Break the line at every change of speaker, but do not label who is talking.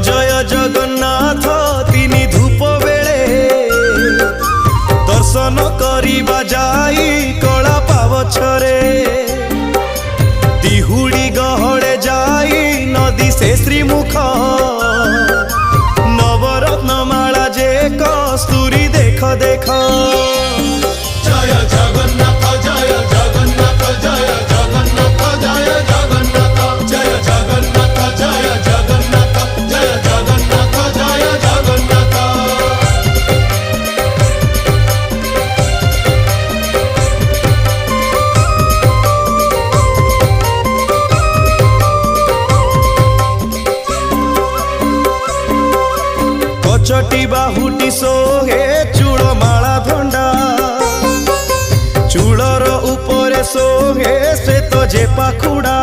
जय जगन्नाथ तिनी धूप बेले दर्शन करिबा जाई कला पावछरे दिहुड़ी गहड़े जाई नदी से श्रीमुख नवरत्न माला जे कस्तूरी देख देख
जय जगन्नाथ जय जगन्नाथ जय जगन्नाथ जय जगन्नाथ जय जगन्नाथ जय जगन्नाथ जय जगन्नाथ जय जगन्नाथ।
कचटी बाहुटी सोहे चूड़ माला धंडा चूड़र उपरे सोहे श्वेत जे पाखुड़ा